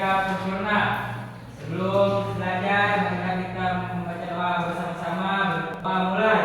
siap sempurna. Sebelum belajar, marilah kita membaca doa bersama-sama. Berdoa mulai.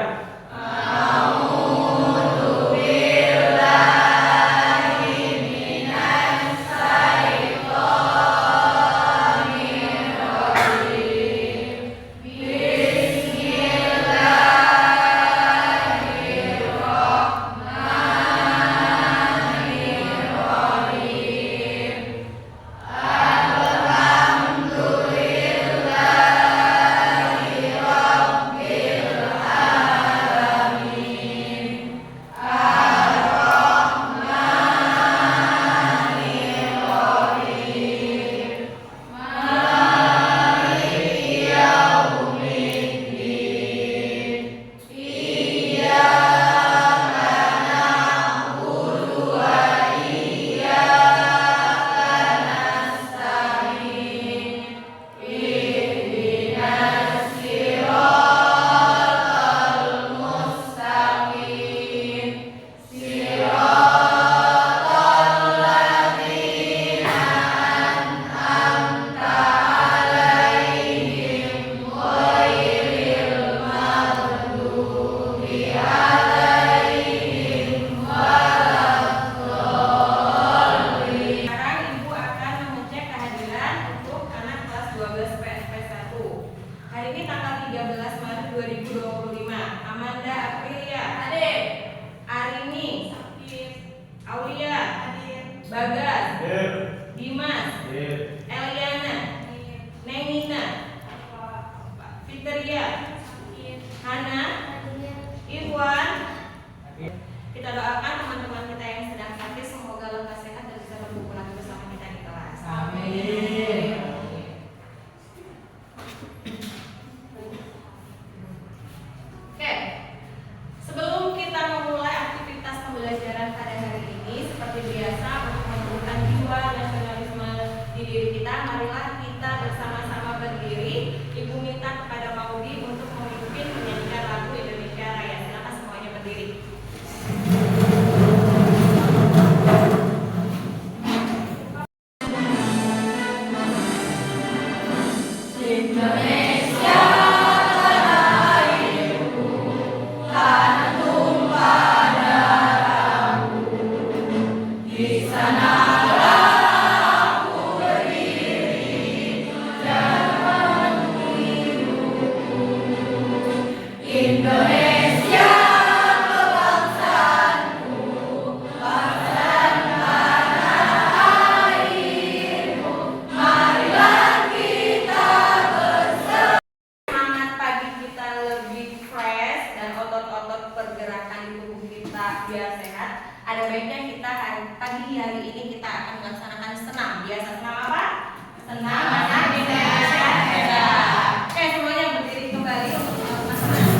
Hari ini tanggal 13 Maret 2025. Amanda Aprilia hadir. Arini Aulia hadir. Bagas hadir. Dimas hadir. Eliana hadir. Nenina Fitria hadir. Hana hadir. Irwan hadir. Kita doakan teman-teman kita yang sedang sakit semoga lekas sehat dan bisa berkumpul lagi bersama kita di kelas. Amin. Sebelum kita memulai aktivitas pembelajaran pada hari ini, seperti biasa untuk menumbuhkan jiwa nasionalisme di diri kita, marilah kita bersama-sama berdiri. Ibu minta kepada Maudi untuk memimpin menyanyikan lagu Indonesia Raya. Silakan semuanya berdiri. Biar sehat, ada baiknya kita pagi hari ini kita akan melaksanakan senam. Biasa senam apa? Senam anak Indonesia hebat. Oke, semuanya berdiri kembali untuk melakukan senam.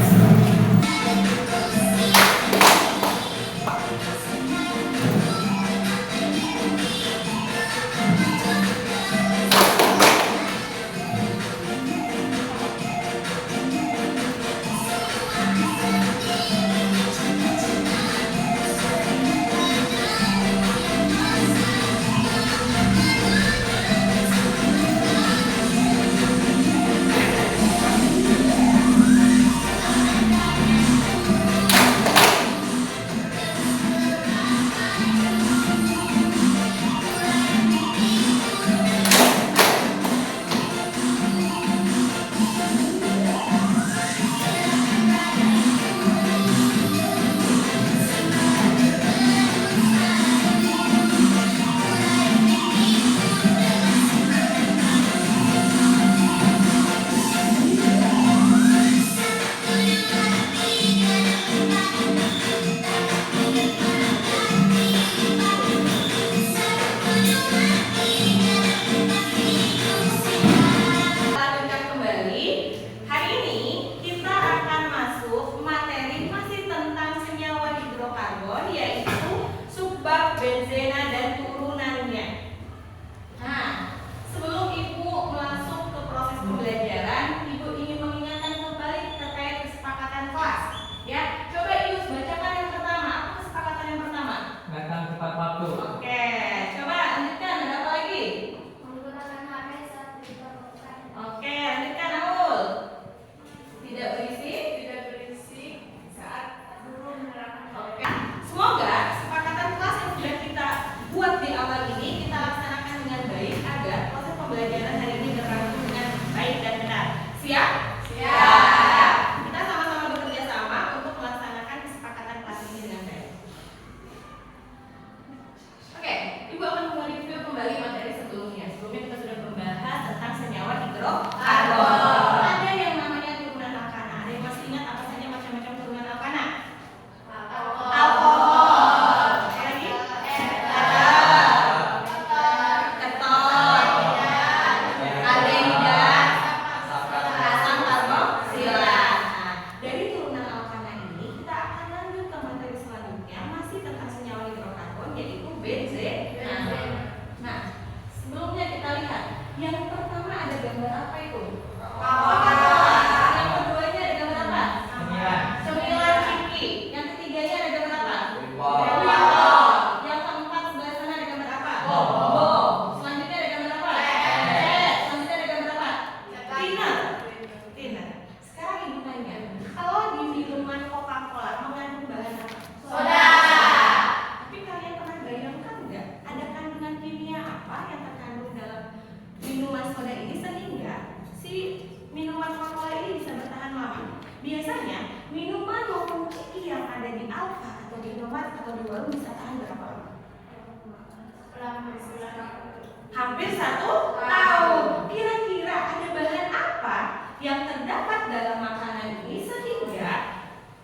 1 tahun. Kira-kira ada bahan apa yang terdapat dalam makanan ini sehingga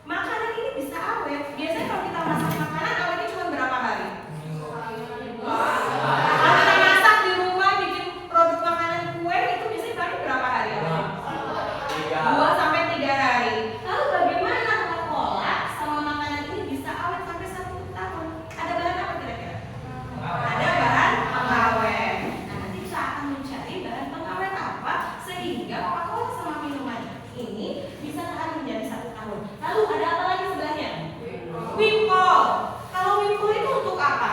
makanan ini bisa awet? Biasanya kalau kita masak makanan awetnya cuma berapa hari? Kalau kita masak di rumah bikin produk makanan kue itu biasanya paling berapa hari? 2 sampai 3 hari. Lalu bagaimana Coca-Cola sama makanan ini bisa awet sampai 1 tahun? Ada bahan apa kira-kira? Ada bahan pengawet. Nah, nanti kita akan mencari bahan pengawet apa sehingga Coca-Cola sama minuman ini bisa tahan menjadi 1 tahun. Lalu ada apa lagi sebelahnya? Wimpol. Kalau wimpol itu untuk apa?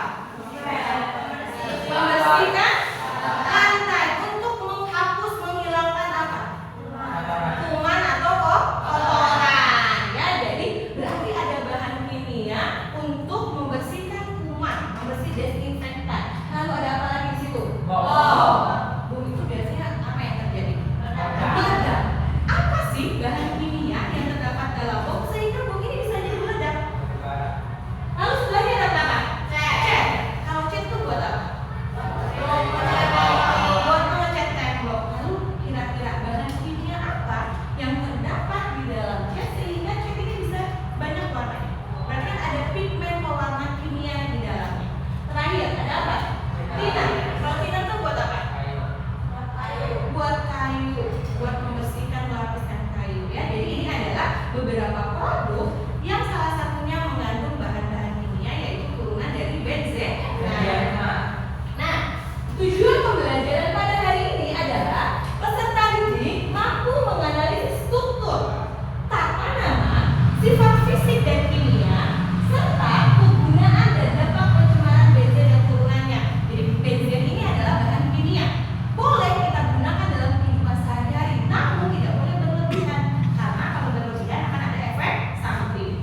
Membersihkan lantai, untuk menghapus, menghilangkan apa? Kuman atau kotoran. Ya, jadi berarti ada bahan kimia untuk membersihkan kuman, membersih desinfektan. Lalu ada apa lagi di situ? Bom itu biasanya apa yang terjadi? Meledak. Apa sih bahan kimia yang terdapat dalam bom sehingga bom ini bisa jadi meledak? Lalu sebelahnya ada apa? Cat. Kalau cat itu buat apa? Buat mengecat tembok. Lalu kira-kira bahan kimia apa yang terdapat di dalam cat sehingga cat ini bisa banyak warnanya? Berarti kan ada pigmen pewarna kimia di dalamnya. Terakhir ada apa? Thinner. Kalau thinner itu buat apa? Buat kayu, buat membersihkan, melapiskan kayu. Ya, jadi ini adalah beberapa produk yang salah satunya mengandung bahan-bahan kimia yaitu turunan dari benzen. Nah, tujuan pembelajaran pada hari ini adalah peserta didik mampu menganalisis struktur, tata nama, sifat fisik dan kimia, serta kegunaan dan dampak pencemaran benzen dan turunannya. Jadi benzen ini adalah bahan kimia. Boleh kita gunakan dalam kehidupan sehari-hari, namun tidak boleh berlebihan karena kalau berlebihan akan ada efek samping.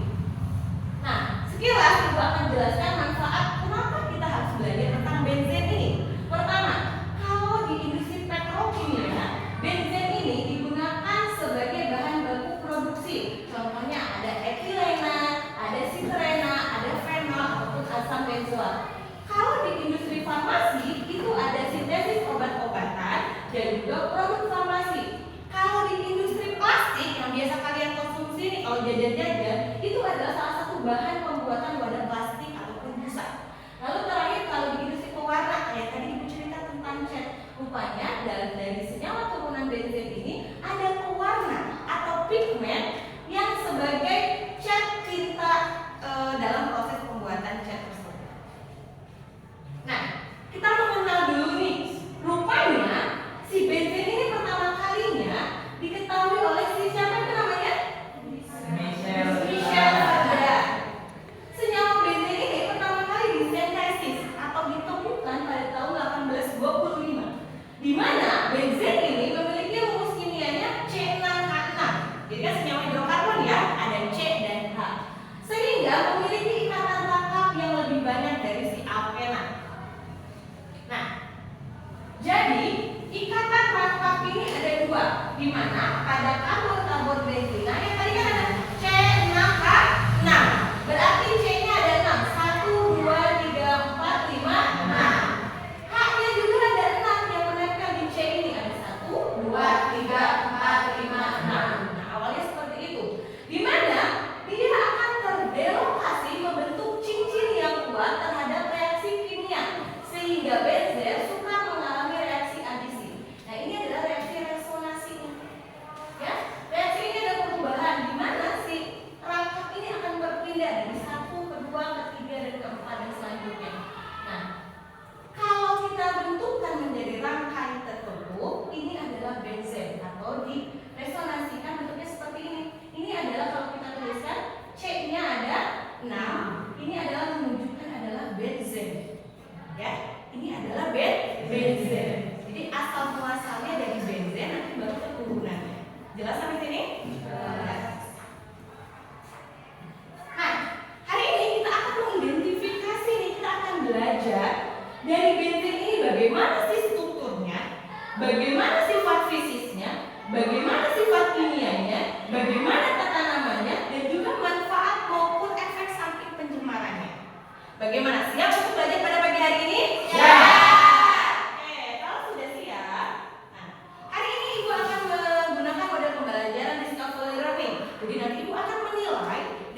Nah, sekilas Ibu akan jelaskan manfaat kenapa kita harus belajar tentang benzen ini. Pertama, kalau di industri petrokimia, benzen ini digunakan sebagai bahan baku produksi. Contohnya ada etilena, ada siterena, ada fenol ataupun asam benzoat. Kalau di industri farmasi itu ada sintesis obat-obatan dan juga produk farmasi. Kalau di industri plastik yang biasa kalian konsumsi nih kalau jajan-jajan itu adalah salah satu bahan pembuatan wadah plastik ataupun busa. Lalu terakhir kalau di industri pewarna kayak tadi Ibu cerita tentang cat, rupanya dari senyawa turunan benzen ini ada pewarna atau pigmen yang sebagai cat tinta dalam proses pembuatan cat tersebut. Nah, kita mengenal dulu nih, rupanya si benzen ini pertama kalinya diketahui oleh si siapa itu namanya? Michel Serda. Senyawa benzen ini pertama kali disintesis atau ditemukan pada tahun 1825, di mana benzen ini memiliki rumus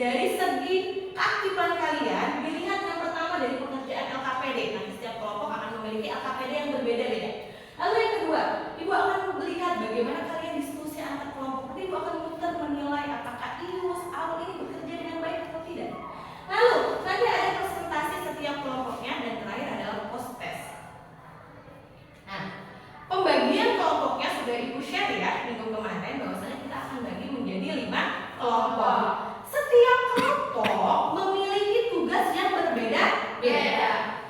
Dari segi keaktifan kalian, dilihat yang pertama dari pengerjaan LKPD. Nanti setiap kelompok akan memiliki LKPD yang berbeda-beda. Lalu yang kedua, Ibu akan melihat bagaimana kalian diskusi antar kelompok. Nanti Ibu akan muter menilai apakah IUS, AUL ini bekerja dengan baik atau tidak. Lalu nanti ada presentasi setiap kelompoknya dan terakhir adalah post test. Nah, pembagian kelompoknya sudah Ibu share ya minggu kemarin, bahwasanya kita akan bagi menjadi 5 kelompok. Setiap kelompok memiliki tugas yang berbeda-beda.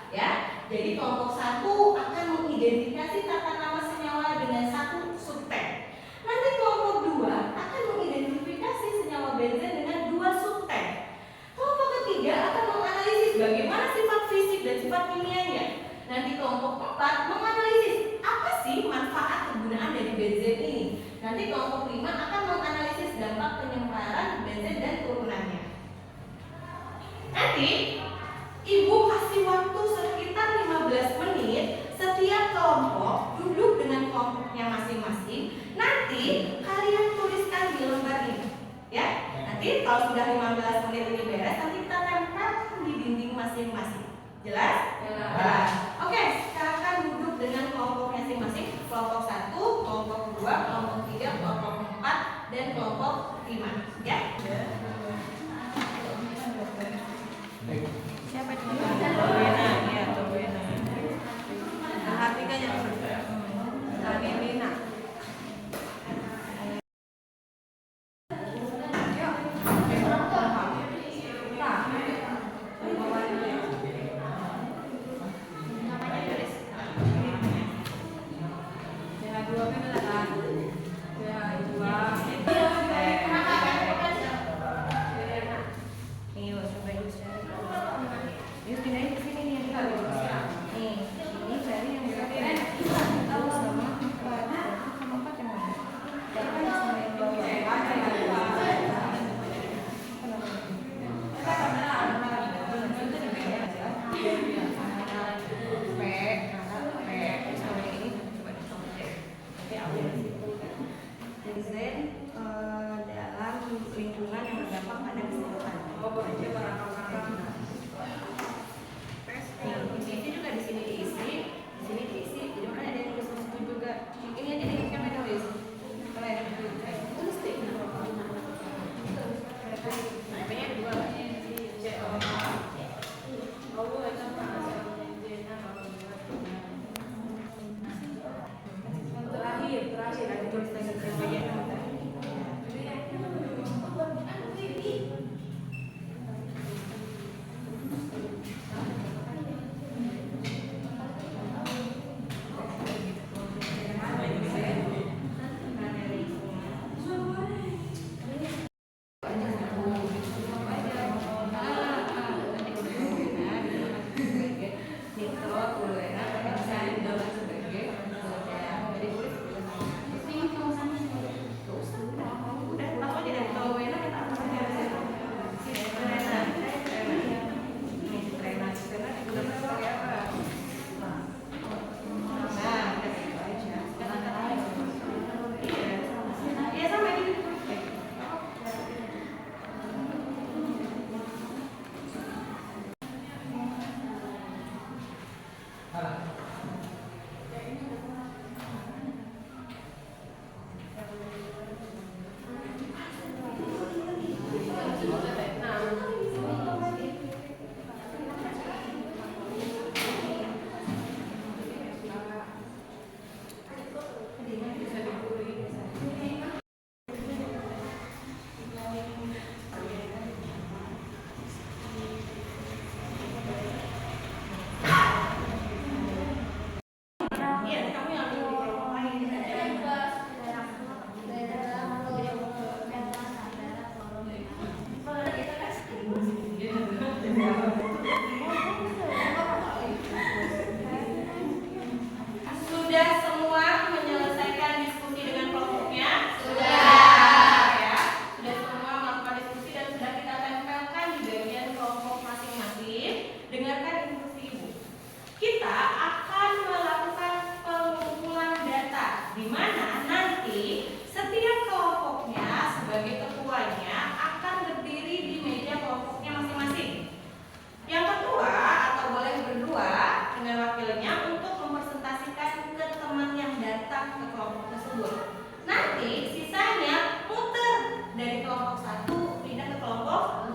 Ya, jadi kelompok 1 akan mengidentifikasi tata nama senyawa dengan 1 subtag. Nanti kelompok 2 akan mengidentifikasi senyawa benzen dengan 2 subtag. Kelompok ketiga akan menganalisis bagaimana sifat fisik dan sifat kimianya. Nanti kelompok 4 menganalisis apa sih manfaat kegunaan dari benzen ini. Nanti kelompok 5 akan menganalisis dampak penyebaran benzen dan turunannya. Nanti Ibu kasih waktu sekitar 15 menit setiap kelompok duduk dengan kelompoknya masing-masing. Nanti kalian tuliskan di lembar ini. Ya, nanti kalau sudah 15 menit ini beres, nanti kita tempel di dinding masing-masing. Jelas? Jelas. Oke, sekarang duduk dengan kelompok masing-masing. Kelompok 1, kelompok 2, kelompok 3, kelompok 4, dan kelompok 5. Ya? Siapa itu? Torwena, ya Torwena. Perhatikan yang Tani Lina.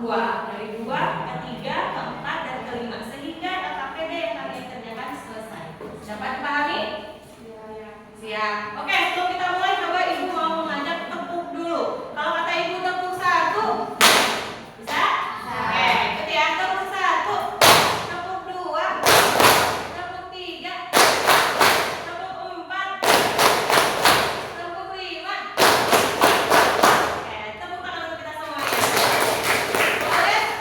2. Dari 2 ke 3, ke 4, dan ke 5 sehingga LKPD yang kalian kerjakan selesai. Dapat dipahami? Siap. Oke, sebelum kita mulai, coba ibu mau mengajak tepuk dulu. Kalau kata ibu tepuk 1, bisa? Oke, ikut ya. Tepuk 1, tepuk 2, tepuk 3, tepuk 4, tepuk 5. Oke, tepuk tangan untuk kita semuanya. Boleh?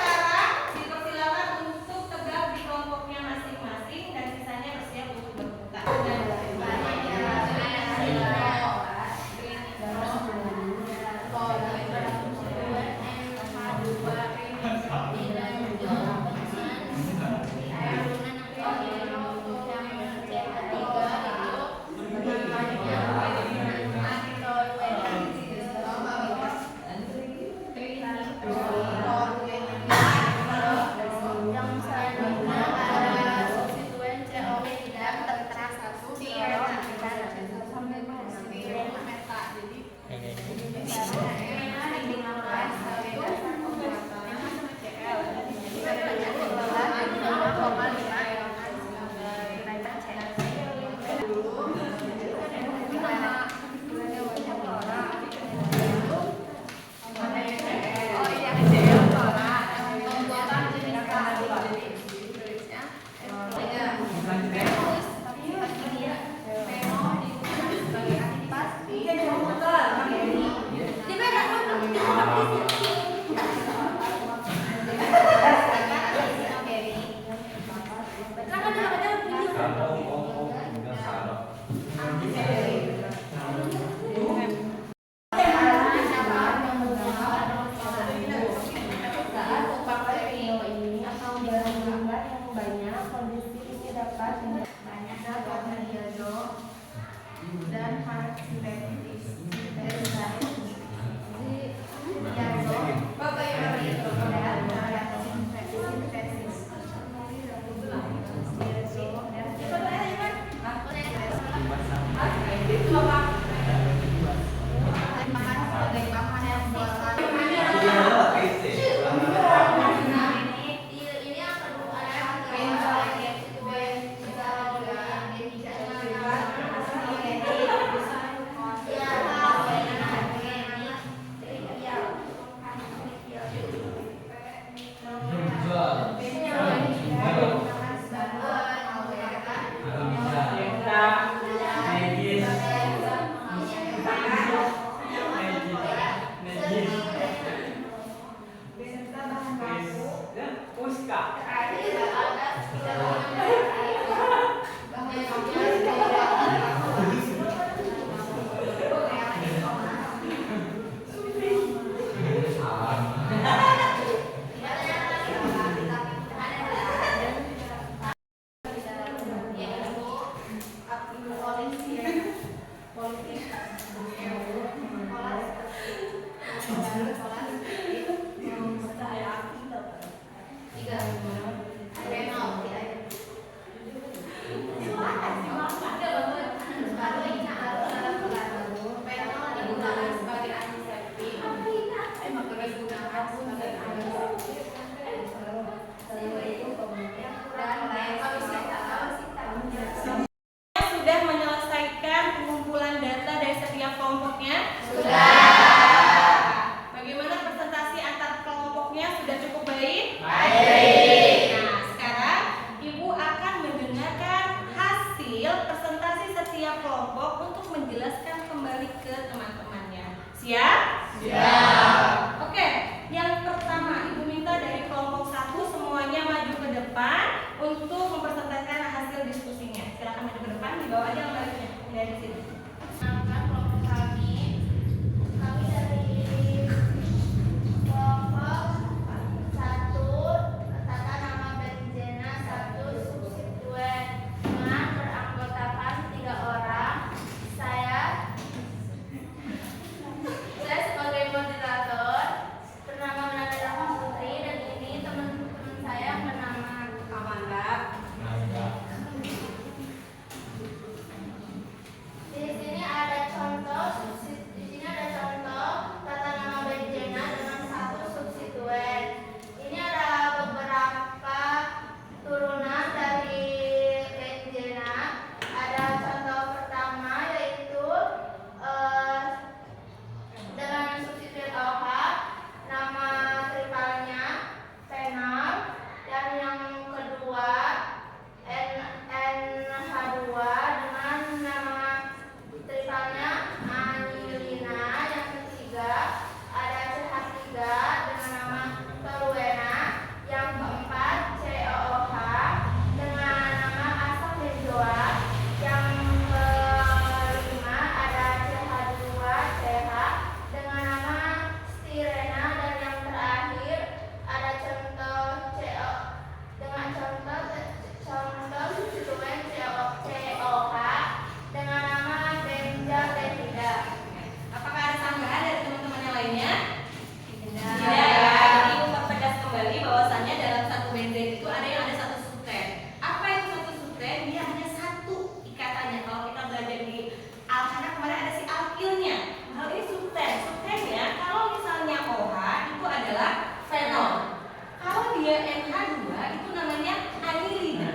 fenol. Kalau dia NH2 itu namanya anilina.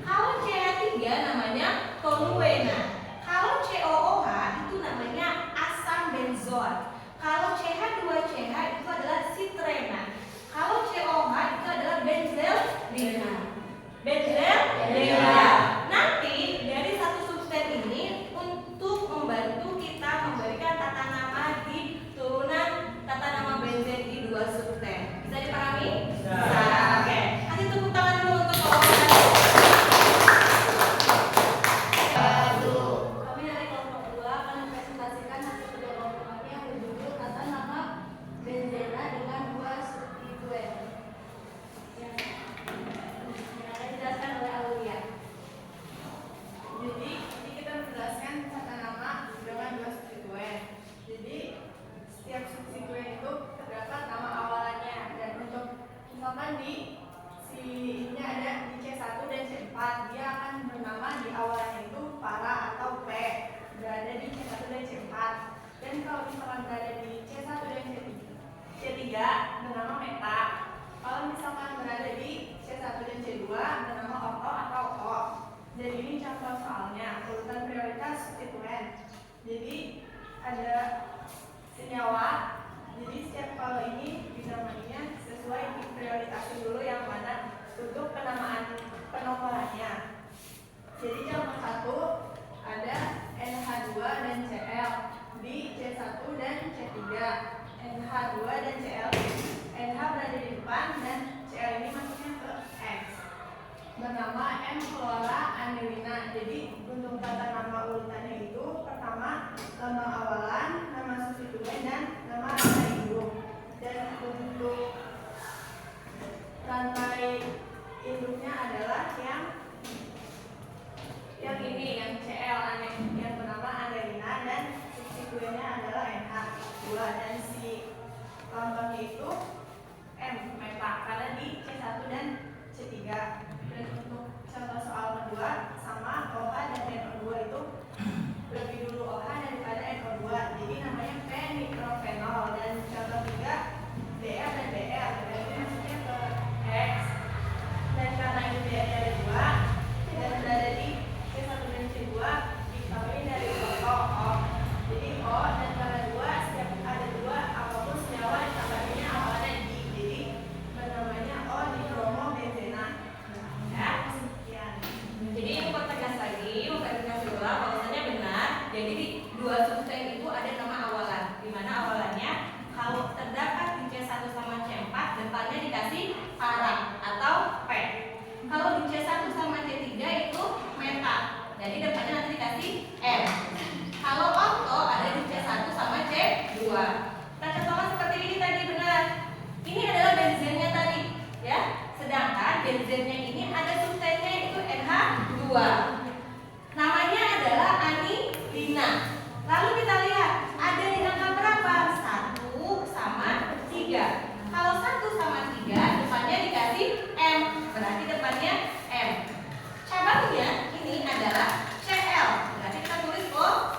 Kalau CH3 namanya toluena. Kalau COOH itu namanya asam benzoat. Kalau CH2CH itu adalah sitrena. Kalau COH itu adalah benzelina. Benzelina. Nanti dari satu substan ini untuk membantu kita memberikan tata nama di turunan tata nama benzen di dua substan. Bisa dipahami? Bisa. Oke. Kasih tepuk tangan dulu untuk kelompok kami dari kelompok 2 akan mempresentasikan hasil kerja kelompok kami yang berjudul tata nama benzena dengan dua substituen. Yang akan dijelaskan oleh Aulia. Jadi ini kita menjelaskan tata nama dengan dua substituen. Jadi setiap substituen itu terdapat nama awalannya, dan untuk misalkan di ini ada di C1 dan C4, dia akan bernama di awalannya itu para atau P, berada di C1 dan C4. Dan kalau misalkan berada di C1 dan C3 bernama meta. Kalau misalkan berada di C1 dan C2 bernama orto atau O. Jadi ini contoh soalnya urutan prioritas substituen. Jadi ada senyawa. Jadi setiap kalau ini dinamainya sesuai prioritasnya dulu yang mana untuk penamaan penomorannya. Jadi contoh 1 ada NH2 dan Cl di C1 dan C3. NH2 dan Cl, NH berada di depan dan Cl ini masuknya ke X. Bernama M chlora anilina. Jadi untuk tata nama urutannya itu pertama nama awalan, nama substituen, dan nama rantai induk. Dan untuk rantai induknya adalah yang ini, yang Cl yang bernama anilina, dan substituennya adalah NH2, dan si lambangnya itu M meta karena di C1 dan C3. Dan untuk contoh soal kedua sama OH dan NO2 itu lebih dulu OH daripada NO2, jadi namanya P-nitrofenol. Dan contoh 3 Dr dan Br, berarti masuknya ke X. Dan karena ini Br ada 2 dan berada di C1 dan C2 diketahui dari foto O. Jadi O dan karena 2 setiap ada 2 apapun senyawa ditambahnya awalnya di, jadi bernamanya O nitromobenzena. Ya, sekian. Jadi yang pertegas lagi, memverifikasi ulang bahwasanya benar. Jadi di dua substan itu ada nama awalan, di mana awalannya kalau terdapat di C1 sama C4 depannya dikasih para atau P. Kalau di C1 sama C3 itu meta, jadi depannya nanti dikasih M. Kalau orto ada di C1 sama C2. Kita contohkan seperti ini tadi, benar. Ini adalah benzennya tadi, ya. Sedangkan benzennya ini ada substannya itu NH2. Namanya adalah anilina. Lalu kita lihat ada di angka berapa? 1 sama 3. Kalau 1 sama 3 depannya dikasih M, berarti depannya M. Cabangnya ini adalah Cl, berarti kita tulis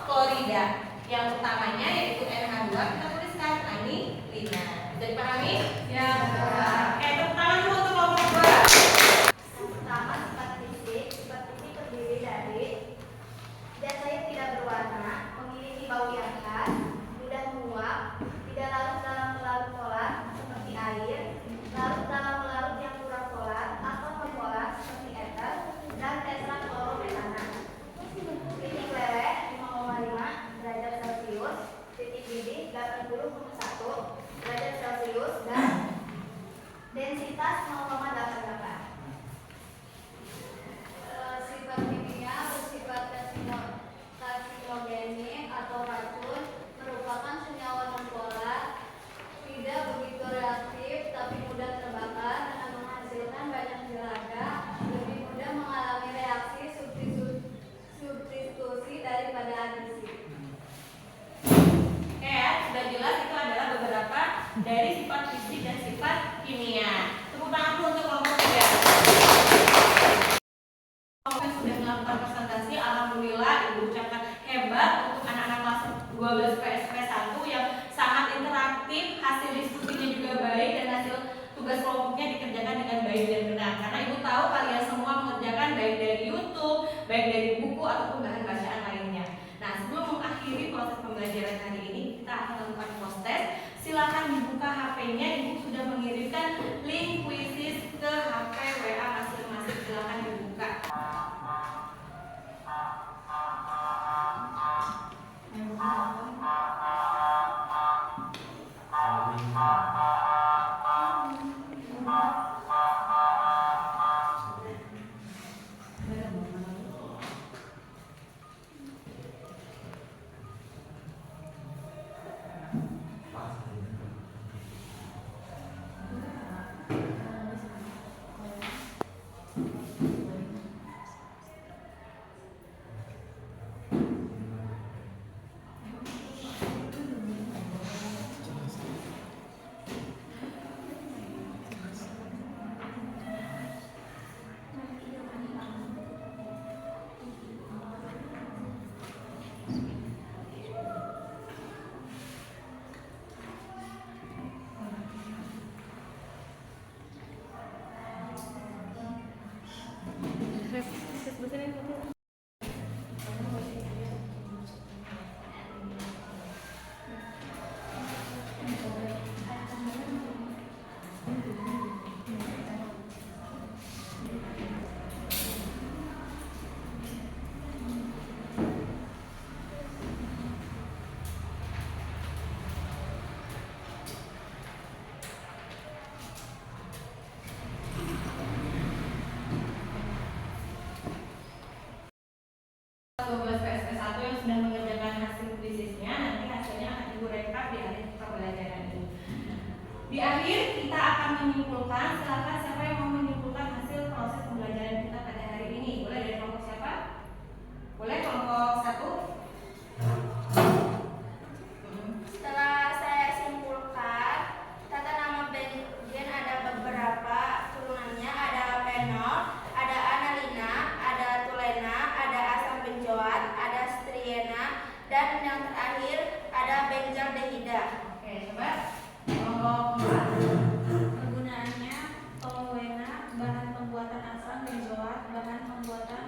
klorida. Yang utamanya yaitu NH2 kita tuliskan anilina. Bisa dipahami? Ya. Tepuk tangan dulu untuk kelompok 2. Yang pertama, sifat fisik. Sifat fisik terdiri dari zat cair tidak berwarna, memiliki bau yang khas, mudah menguap, tidak larut dalam pelarut polar seperti air, larut dalam pelarut yang kurang polar atau non-polar seperti eter, dan tetraklorometana. Titik leleh 5,5 derajat Celcius, titik didih 80,1 derajat Celcius, dan densitas 0,88. Sifat kimia bersifat karsinogenik atau racun, merupakan senyawa nonpolar, tidak begitu reaktif tapi mudah terbakar dengan menghasilkan banyak jelaga, lebih mudah mengalami reaksi substitusi daripada adisi. Oke ya, sudah jelas itu adalah beberapa dari sifat fisik dan sifat kimia. Tepuk tangan dulu menyimpulkan. Silakan siapa yang mau menyimpulkan hasil proses pembelajaran kita pada hari ini. Boleh dari kelompok siapa? Boleh kelompok 1? Setelah saya simpulkan, tata nama benzen ada beberapa turunannya, ada fenol, ada analina, ada tulena, ada asam benzoat, ada striena, dan yang terakhir ada benzaldehida. Oke, coba kelompok 4. Kegunaannya toluena, bahan pembuatan asam benzoat, bahan pembuatan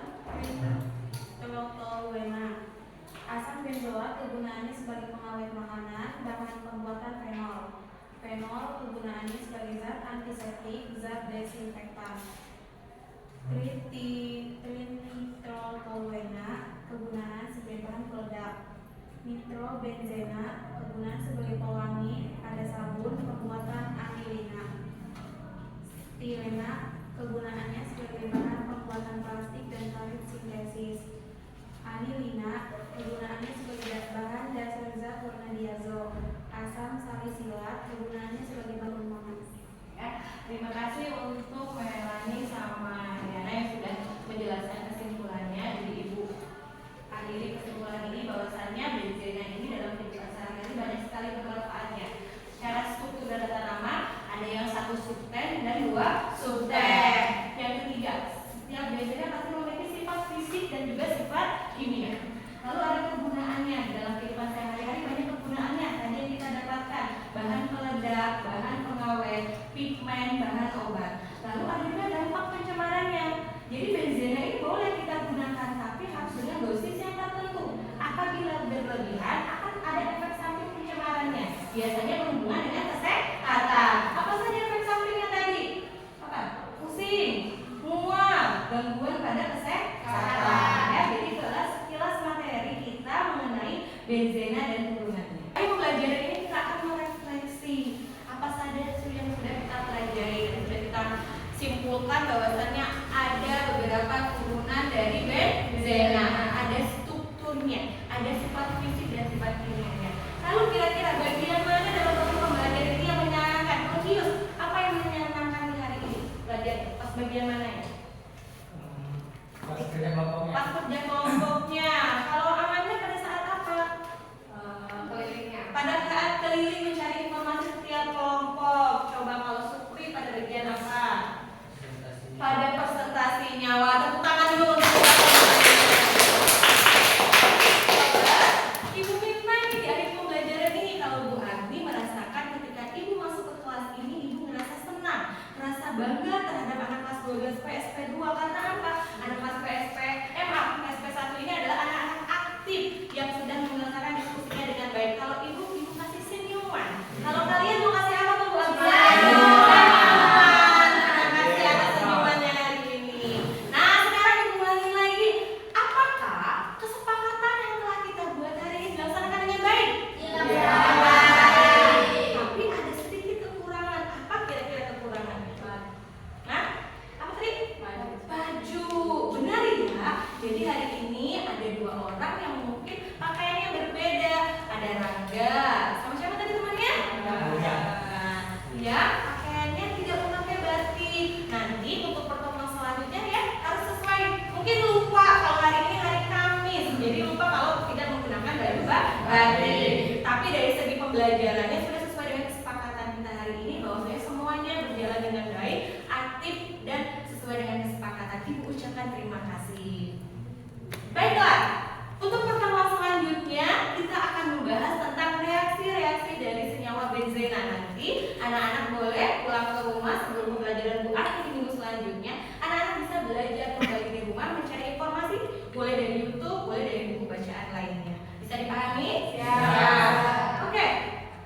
toluena. Asam benzoat kegunaannya sebagai pengawet makanan, bahan pembuatan fenol. Fenol kegunaannya sebagai zat antiseptik, zat desinfektan. Trinitrotoluena kegunaan sebagai bahan peledak. Nitrobenzena kegunaan sebagai pewangi, ada sabun, pembuatan anilina. Stilena kegunaannya sebagai bahan pembuatan plastik dan karet sintesis. Anilina kegunaannya sebagai bahan dasar zat warna diazo. Asam salisilat kegunaannya sebagai bahan rumahan. Ya, terima kasih untuk Melani sama Diana yang sudah menjelaskan kesimpulannya. Jadi Ibu akhiri kesimpulan ini bahwasannya benzena ini dalam kehidupan sehari-hari banyak sekali bermanfaatnya. Secara struktur dan tata nama ada yang 1 subten dan 2 subten. Yang ketiga, setiap benzena pasti memiliki sifat fisik dan juga sifat kimia. Lalu ada kegunaannya dalam kehidupan sehari-hari, banyak kegunaannya. Tadi yang kita dapatkan bahan peledak, bahan pengawet, pigmen, bahan obat. Lalu ada juga dampak pencemarannya. Jadi benzena ini boleh kita gunakan, tapi harus dengan dosis yang tertentu. Apabila berlebihan akan ada efek samping pencemarannya. Biasanya berhubungan dengan kesehatan. Apa saja efek sampingnya tadi? Apa? Pusing, mual, gangguan pada kesehatan. Ya, jadi itulah sekilas materi kita mengenai benzena dan turunannya. Ayo pembelajaran ini kita akan merefleksi apa saja yang sudah kita pelajari dan sudah kita simpulkan bahwasannya ada beberapa turunan dari benzena, ada strukturnya, ada sifat fisik dan sifat kimianya. Lalu kira-kira bagian mana dalam proses pembelajaran ini yang menyenangkan? Kontius, apa yang menyenangkan di hari ini? Belajar pas bagian mana ya? Pas kerja kelompoknya. Pas kerja kelompoknya. Kalau amannya pada saat apa? Kelilingnya. Pada saat keliling mencari informasi setiap kelompok. Coba kalau Supri pada bagian apa? Pada presentasinya. Wah, tepuk tangan dulu untuk Ibu Mirna ini di akhir pembelajaran ini. Kalau Bu Agni merasakan ketika Ibu masuk ke kelas ini, Ibu merasa senang, merasa bangga terhadap anak kelas 12 PSP2. Karena apa? Anak kelas PSP1 ini adalah anak-anak aktif yang sedang menyelesaikan diskusinya dengan baik. Kalau Ibu kasih senyuman. Kalau kalian mau kasih apa tuh Bu Agni? Kasih atas senyumannya hari ini. Nah, sekarang Ibu ulangi lagi. Apakah kesepakatan yang telah kita buat hari ini dilaksanakan dengan baik? Iya. Tapi ada sedikit kekurangan. Apa kira-kira kekurangan? Nah, apa tadi? Baju. Benar ya? Jadi hari ini ada 2 orang yang mungkin pakaiannya berbeda. Ada Rangga. Sama siapa tadi temannya? Rangga. Ya, pakaiannya tidak memakai batik. Nanti untuk pertemuan selanjutnya ya harus sesuai. Mungkin lupa kalau hari ini hari Kamis. Jadi lupa kalau tidak menggunakan baju batik. Tapi dari segi pembelajarannya sudah sesuai dengan kesepakatan kita hari ini bahwa semuanya berjalan dengan baik, aktif dan sesuai dengan kesepakatan. Ibu ucapkan terima kasih. Baiklah, untuk pertemuan selanjutnya kita akan membahas tentang reaksi-reaksi dari senyawa benzena. Nanti anak-anak boleh pulang ke rumah sebelum pembelajaran Bu Agni di minggu selanjutnya. Anak-anak bisa belajar kembali di rumah mencari informasi, boleh dari YouTube, boleh dari buku bacaan lainnya. Bisa dipahami? Siap. Oke,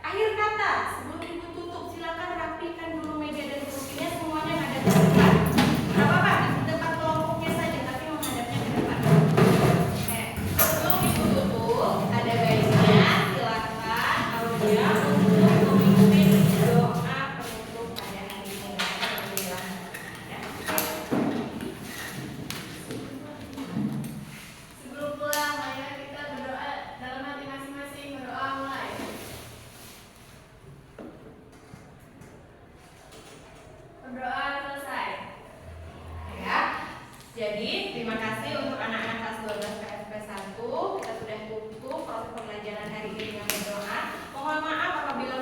akhir kata sebelum Ibu tutup, silakan rapikan dulu meja dan kursinya semuanya ada di depan. Gak apa-apa, di tempat kelompoknya saja, tapi menghadapnya ke depan. Oke, sebelum Ibu tutup, ada baiknya silakan Aulia untuk memimpin doa penutup pada hari ini. Alhamdulillah. Berdoa selesai. Ya. Jadi, terima kasih untuk anak-anak kelas 12 PFP 1. Kita sudah tutup proses pembelajaran hari ini dengan berdoa. Mohon maaf apabila